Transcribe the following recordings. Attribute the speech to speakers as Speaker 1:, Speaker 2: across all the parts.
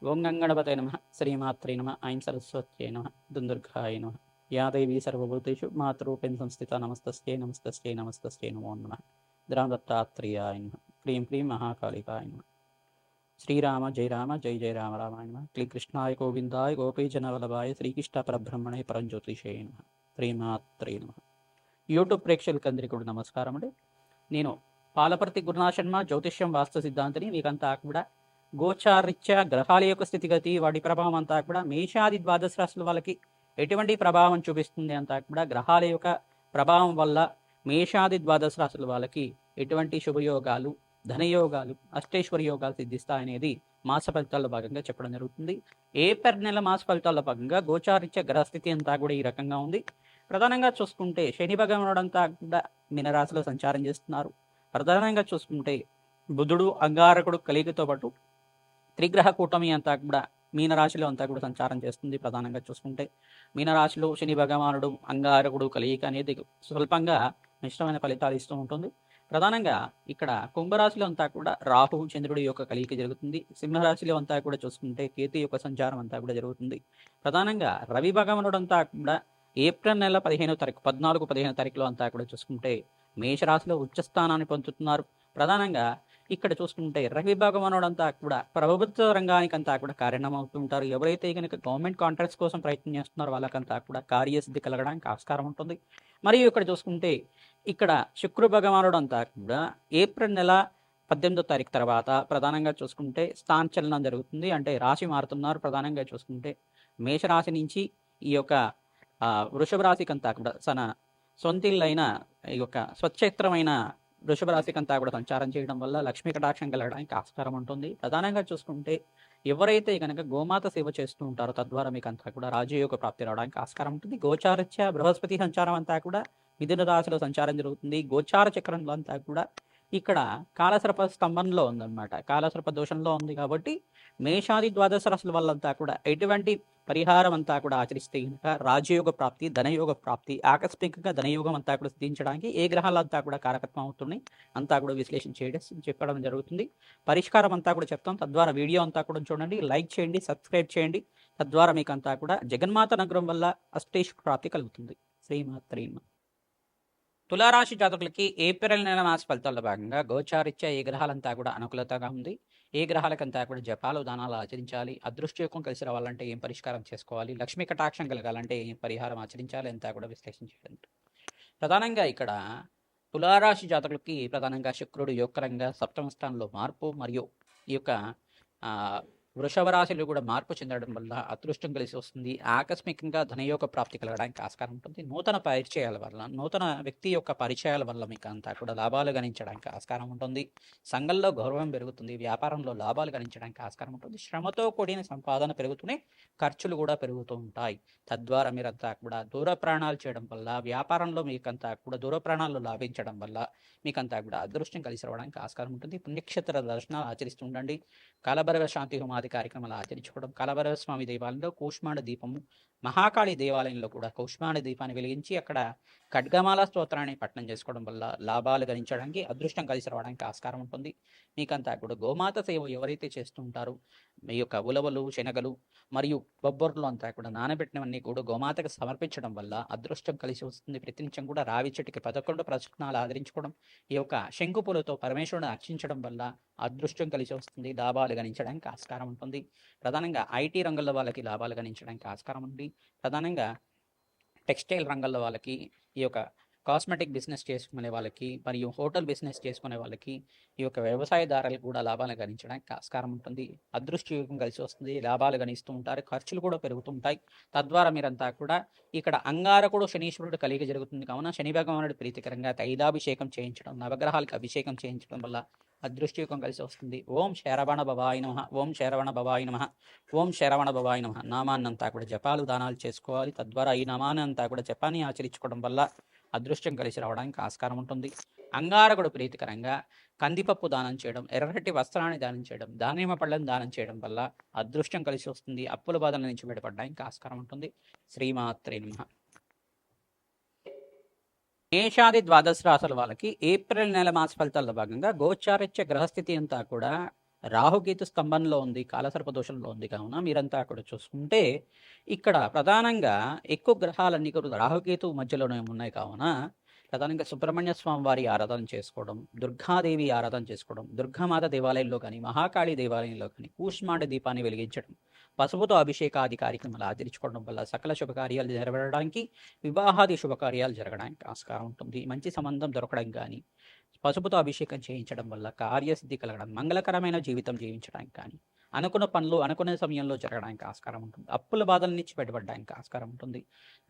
Speaker 1: ఓం గంగణపతే నమ శ్రీమాత్రే నమ ఐం సరస్వత్యై నమ దుందుర్గాయ నమ యా దేవీ సర్వభూతేషు మాతృరూపేణ సంస్థిత నమస్తస్యై నమస్తస్యై నమస్తస్యై నమో నమః దత్తాత్రేయాయ నమః క్లీం క్లీం మహాకాళికాయ నమః శ్రీరామ జయ రామ జయ జయ రామ రామాయ నమః క్లీ కృష్ణాయ గోవిందాయ గోపీజనవల్లభాయ శ్రీకృష్ణ పరబ్రహ్మణే పరంజ్యోతిషే నమః శ్రీమాత్రే నమః. యూట్యూబ్ ప్రేక్షకులందరికీ కూడా నమస్కారం అండి. నేను పాలపర్తి గురునాథ్ శర్మ జ్యోతిష్యం వాస్తు సిద్ధాంతిని. మీకంతా కూడా గోచారీత్యా గ్రహాల యొక్క స్థితిగతి, వాటి ప్రభావం అంతా కూడా మేషాది ద్వాదశ రాశుల వాళ్ళకి ఎటువంటి ప్రభావం చూపిస్తుంది అంతా కూడా గ్రహాల యొక్క ప్రభావం వల్ల మేషాది ద్వాదశ రాశుల వాళ్ళకి ఎటువంటి శుభయోగాలు, ధనయోగాలు, అష్టేశ్వర యోగాలు సిద్ధిస్తాయనేది మాస ఫలితాల్లో భాగంగా చెప్పడం జరుగుతుంది. ఏప్రిల్ నెల మాస ఫలితాల్లో భాగంగా గోచారీత్యా గ్రహస్థితి అంతా కూడా ఈ రకంగా ఉంది. ప్రధానంగా చూసుకుంటే శని భగవానుడంతా కూడా మీనరాశిలో సంచారం చేస్తున్నారు. ప్రధానంగా చూసుకుంటే బుధుడు అంగారకుడు కలిగితో పాటు త్రిగ్రహ కూటమి అంతా కూడా మీనరాశిలో అంతా కూడా సంచారం చేస్తుంది. ప్రధానంగా చూసుకుంటే మీనరాశిలో శని భగవానుడు అంగారకుడు కలియిక అనేది స్వల్పంగా మిశ్రమైన ఫలితాలు ఇస్తూ ఉంటుంది. ప్రధానంగా ఇక్కడ కుంభరాశిలో అంతా కూడా రాహు చంద్రుడి యొక్క కలియిక జరుగుతుంది. సింహరాశిలో అంతా కూడా చూసుకుంటే కేతు యొక్క సంచారం అంతా కూడా జరుగుతుంది. ప్రధానంగా రవి భగవానుడు అంతా కూడా ఏప్రిల్ నెల 14-15 తారీఖులో అంతా కూడా చూసుకుంటే మేషరాశిలో ఉచ్చస్థానాన్ని పొందుతున్నారు. ప్రధానంగా ఇక్కడ చూసుకుంటే రవి భగవానుడు అంతా కూడా ప్రభుత్వ రంగానికి అంతా కూడా కారణమవుతుంటారు. ఎవరైతే కనుక గవర్నమెంట్ కాంట్రాక్ట్స్ కోసం ప్రయత్నం చేస్తున్నారో వాళ్ళకంతా కూడా కార్యసిద్ధి కలగడానికి ఆస్కారం ఉంటుంది. మరియు ఇక్కడ చూసుకుంటే ఇక్కడ శుక్ర భగవానుడు అంతా కూడా ఏప్రిల్ నెల 18వ తారీఖు తర్వాత ప్రధానంగా చూసుకుంటే స్థానచలనం జరుగుతుంది. అంటే రాశి మారుతున్నారు. ప్రధానంగా చూసుకుంటే మేషరాశి నుంచి ఈ యొక్క వృషభ రాశికి అంతా కూడా తన సొంతిల్లైన ఈ యొక్క స్వచ్ఛేత్రమైన వృషభ రాశికి అంతా కూడా సంచారం చేయడం వల్ల లక్ష్మీ కటాక్షం కలగడానికి ఆస్కారం ఉంటుంది. ప్రధానంగా చూసుకుంటే ఎవరైతే కనుక గోమాత సేవ చేస్తూ ఉంటారో తద్వారా మీకు అంతా కూడా రాజయోగ ప్రాప్తి రావడానికి ఆస్కారం ఉంటుంది. గోచారత్య బృహస్పతి సంచారం అంతా కూడా మిథున రాశిలో సంచారం జరుగుతుంది. గోచార చక్రంలో అంతా కూడా ఇక్కడ కాలసర్ప స్తంభంలో ఉందన్నమాట. కాలసర్ప దోషంలో ఉంది కాబట్టి మేషాది ద్వాదశ రాశుల వాళ్ళంతా కూడా ఎటువంటి పరిహారం అంతా కూడా ఆచరిస్తే కనుక రాజయోగ ప్రాప్తి, ధనయోగ ప్రాప్తి, ఆకస్మికంగా ధనయోగం అంతా కూడా సిద్ధించడానికి ఏ గ్రహాలంతా కూడా కారకత్వం అవుతున్నాయి అంతా కూడా విశ్లేషణ చెప్పడం జరుగుతుంది. పరిష్కారం అంతా కూడా చెప్తాం. తద్వారా వీడియో అంతా కూడా చూడండి, లైక్ చేయండి, సబ్స్క్రైబ్ చేయండి. తద్వారా మీకు అంతా కూడా జగన్మాత నగరం వల్ల అష్టేశ్వర ప్రాప్తి కలుగుతుంది. శ్రీమాత్రే నమః. తులారాశి జాతకులకి ఏప్రిల్ నెల మాస ఫలితాల్లో భాగంగా గోచారిత్యా ఏ గ్రహాలంతా కూడా అనుకూలతగా ఉంది, ఏ గ్రహాలకంతా కూడా జపాలు దానాలు ఆచరించాలి, అదృష్టయోగం కలిసి రావాలంటే ఏం పరిష్కారం చేసుకోవాలి, లక్ష్మీ కటాక్షం కలగాలంటే ఏం పరిహారం ఆచరించాలి అంతా కూడా విశ్లేషించడం. ప్రధానంగా ఇక్కడ తులారాశి జాతకులకి ప్రధానంగా శుక్రుడు యోగకరంగా సప్తమ స్థానంలో మార్పు మరియు ఈ యొక్క వృషభ రాశిలో కూడా మార్పు చెందడం వల్ల అదృష్టం కలిసి వస్తుంది. ఆకస్మికంగా ధనయోగ ప్రాప్తి కలగడానికి ఆస్కారం ఉంటుంది. నూతన పరిచయాల వల్ల, నూతన వ్యక్తి యొక్క పరిచయాల వల్ల మీకు అంతా కూడా లాభాలు గణించడానికి ఆస్కారం ఉంటుంది. సంఘంలో గౌరవం పెరుగుతుంది. వ్యాపారంలో లాభాలు గణించడానికి ఆస్కారం ఉంటుంది. శ్రమతో కూడిన సంపాదన పెరుగుతూనే ఖర్చులు కూడా పెరుగుతూ ఉంటాయి. తద్వారా మీరంతా కూడా దూర ప్రయాణాలు చేయడం వల్ల, వ్యాపారంలో మీకంతా కూడా దూర ప్రయాణాలు లాభించడం వల్ల మీకంతా కూడా అదృష్టం కలిసి రావడానికి ఆస్కారం ఉంటుంది. పుణ్యక్షేత్ర దర్శనాలు ఆచరిస్తూ ఉండండి. కాలభైరవ శాంతి హోమాది కార్యక్రమాలు ఆచరించుకోవడం, కాలభైరవ స్వామి దేవాలయంలో కూష్మాండ దీపము, మహాకాళి దేవాలయంలో కూడా కూష్మాండ దీపాన్ని వెలిగించి అక్కడ ఖడ్గమాల స్తోత్రాన్ని పఠనం చేసుకోవడం వల్ల లాభాలు గణించడానికి, అదృష్టం కలిసి రావడానికి ఆస్కారం ఉంటుంది. మీకంతా కూడా గోమాత సేవ ఎవరైతే చేస్తూ ఉంటారో మీ యొక్క ఉలవలు, శనగలు మరియు బొబ్బర్లు అంతా కూడా నానబెట్టినవన్నీ కూడా గోమాతకు సమర్పించడం వల్ల అదృష్టం కలిసి వస్తుంది. ప్రతినిత్యం కూడా రావి చెట్టుకి 11 ప్రదక్షిణాలు ఆదరించుకోవడం, ఈ యొక్క శంకు పూలతో పరమేశ్వరుని అర్చించడం వల్ల అదృష్టం కలిసి వస్తుంది. లాభాలు గణించడానికి ఆస్కారం ఉంటుంది. ప్రధానంగా ఐటీ రంగంలో వాళ్ళకి లాభాలు గణించడానికి ఆస్కారం ఉంది. ప్రధానంగా టెక్స్టైల్ రంగంలో వాళ్ళకి, ఈ యొక్క కాస్మెటిక్ బిజినెస్ చేసుకునే వాళ్ళకి మరియు హోటల్ బిజినెస్ చేసుకునే వాళ్ళకి, ఈ యొక్క వ్యవసాయదారులకు కూడా లాభాలు గణించడానికి ఆస్కారం ఉంటుంది. అదృష్టయోగం కలిసి వస్తుంది. లాభాలు గణిస్తూ ఉంటారు. ఖర్చులు కూడా పెరుగుతుంటాయి. తద్వారా మీరంతా కూడా ఇక్కడ అంగారకుడు శనీశ్వరుడు కలిగి జరుగుతుంది కావున శని భగవానుడు ప్రీతికరంగా తైలాభిషేకం చేయించడం, నవగ్రహాలకు అభిషేకం చేయించడం వల్ల అదృష్టయోగం కలిసి వస్తుంది. ఓం శరవణ భవాయ నమః, ఓం శరవణ భవాయ నమః, ఓం శరవణ భవాయ నమః నామాన్నంతా కూడా జపాలు దానాలు చేసుకోవాలి. తద్వారా ఈ నామాన్ని అంతా కూడా జపాన్ని ఆచరించుకోవడం వల్ల అదృష్టం కలిసి రావడానికి ఆస్కారం ఉంటుంది. అంగారకుడు ప్రీతికరంగా కందిపప్పు దానం చేయడం, ఎర్రటి వస్త్రాన్ని దానం చేయడం, దానిమ్మ పళ్ళను దానం చేయడం వల్ల అదృష్టం కలిసి వస్తుంది. అప్పుల బాధల నుంచి బయటపడడానికి ఆస్కారం ఉంటుంది. శ్రీమాత్రే నమః. మేషాది ద్వాదశ రాశుల వాళ్ళకి ఏప్రిల్ నెల మాస ఫలితాల్లో భాగంగా గోచారిత్య గ్రహస్థితి అంతా కూడా రాహుకేతు స్తంభంలో ఉంది, కాలసర్ప దోషంలో ఉంది కావున మీరంతా అక్కడ చూసుకుంటే ఇక్కడ ప్రధానంగా ఎక్కువ గ్రహాలన్నీ కూడా రాహుకేతు మధ్యలోనే ఉన్నాయి కావున ప్రధానంగా సుబ్రహ్మణ్య స్వామి వారి ఆరాధన చేసుకోవడం, దుర్గాదేవి ఆరాధన చేసుకోవడం, దుర్గామాత దేవాలయంలో కానీ మహాకాళి దేవాలయంలో కానీ కూష్మాండ దీపాన్ని వెలిగించడం, పసుపుతో అభిషేకాది కార్యక్రమాలు ఆచరించుకోవడం వల్ల సకల శుభకార్యాలు నెరవేరడానికి, వివాహాది శుభకార్యాలు జరగడానికి ఆస్కారం ఉంటుంది. మంచి సంబంధం దొరకడం కానీ, పసుపుతో అభిషేకం చేయించడం వల్ల కార్యసిద్ధి కలగడం, మంగళకరమైన జీవితం జీవించడానికి కానీ, అనుకున్న పనులు అనుకునే సమయంలో జరగడానికి ఆస్కారం ఉంటుంది. అప్పుల బాధల నుంచి బయటపడడానికి ఆస్కారం ఉంటుంది.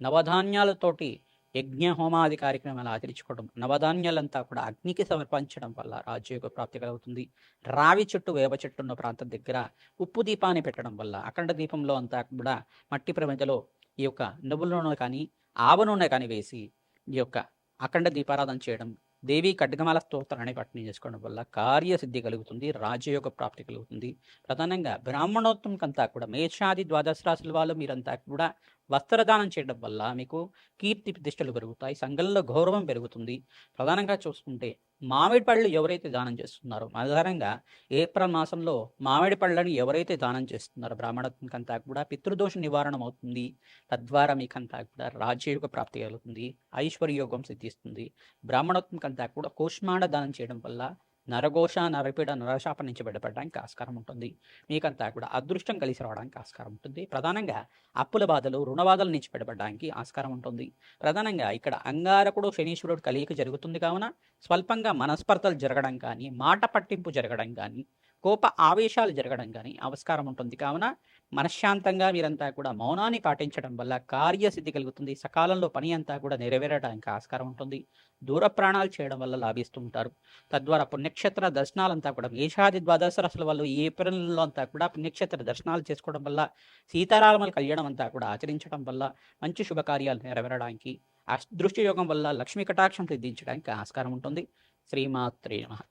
Speaker 1: నవధాన్యాలతోటి యజ్ఞ హోమాది కార్యక్రమాలు ఆచరించుకోవడం, నవధాన్యాలంతా కూడా అగ్నికి సమర్పించడం వల్ల రాజ్యోగ ప్రాప్తి కలుగుతుంది. రావి చెట్టు వేప చెట్టు ఉన్న ప్రాంతం దగ్గర ఉప్పు దీపాన్ని పెట్టడం వల్ల అఖండ దీపంలో అంతా కూడా మట్టి ప్రమిదలో ఈ యొక్క నువ్వుల నూనె కానీ ఆవ నూనె కానీ వేసి ఈ యొక్క అఖండ దీపారాధన చేయడం, దేవి ఖడ్గమాల స్తోత్రాన్ని పఠనం చేసుకోవడం వల్ల కార్యసిద్ధి కలుగుతుంది, రాజయోగ ప్రాప్తి కలుగుతుంది. ప్రధానంగా బ్రాహ్మణోత్తంకంతా కూడా మేషాది ద్వాదశ రాశుల వాళ్ళు మీరంతా కూడా వస్త్రదానం చేయడం వల్ల మీకు కీర్తి ప్రతిష్టలు పెరుగుతాయి, సంఘంలో గౌరవం పెరుగుతుంది. ప్రధానంగా చూసుకుంటే మామిడి పళ్ళు ఎవరైతే దానం చేస్తున్నారో, ఆధారంగా ఏప్రిల్ మాసంలో మామిడి పళ్ళని ఎవరైతే దానం చేస్తున్నారో బ్రాహ్మణత్వంకంతా కూడా పితృదోష నివారణ అవుతుంది. తద్వారా మీకంతా కూడా రాజ్యయోగ ప్రాప్తి కలుగుతుంది, ఐశ్వర్యోగం సిద్ధిస్తుంది. బ్రాహ్మణత్వంకంతా కూడా కూష్మాండ దానం చేయడం వల్ల నరఘోష, నరపీడ, నరశాప నుంచి బయటపడడానికి ఆస్కారం ఉంటుంది. మీకంతా కూడా అదృష్టం కలిసి రావడానికి ఆస్కారం ఉంటుంది. ప్రధానంగా అప్పుల బాధలు, రుణ బాధల నుంచి బయటపడడానికి ఆస్కారం ఉంటుంది. ప్రధానంగా ఇక్కడ అంగారకుడు శనీశ్వరుడు కలియిక జరుగుతుంది కావున స్వల్పంగా మనస్పర్ధలు జరగడం కానీ, మాట పట్టింపు జరగడం కానీ, కోప ఆవేశాలు జరగడం కానీ ఆస్కారం ఉంటుంది. కావున మనశ్శాంతంగా మీరంతా కూడా మౌనాన్ని పాటించడం వల్ల కార్యసిద్ధి కలుగుతుంది. సకాలంలో పని అంతా కూడా నెరవేరడానికి ఆస్కారం ఉంటుంది. దూర ప్రాణాలు చేయడం వల్ల లాభిస్తూ ఉంటారు. తద్వారా పుణ్యక్షేత్ర దర్శనాలంతా కూడా మేషాది ద్వాదశ రాశుల వాళ్ళు ఈ ఏప్రిల్లో అంతా కూడా పుణ్యక్షేత్ర దర్శనాలు చేసుకోవడం వల్ల, సీతారాముల కళ్యాణం అంతా కూడా ఆచరించడం వల్ల మంచి శుభకార్యాలు నెరవేరడానికి, అదృష్ట యోగం వల్ల లక్ష్మీ కటాక్షం సిద్ధించడానికి ఆస్కారం ఉంటుంది. శ్రీమాత్రే నమః.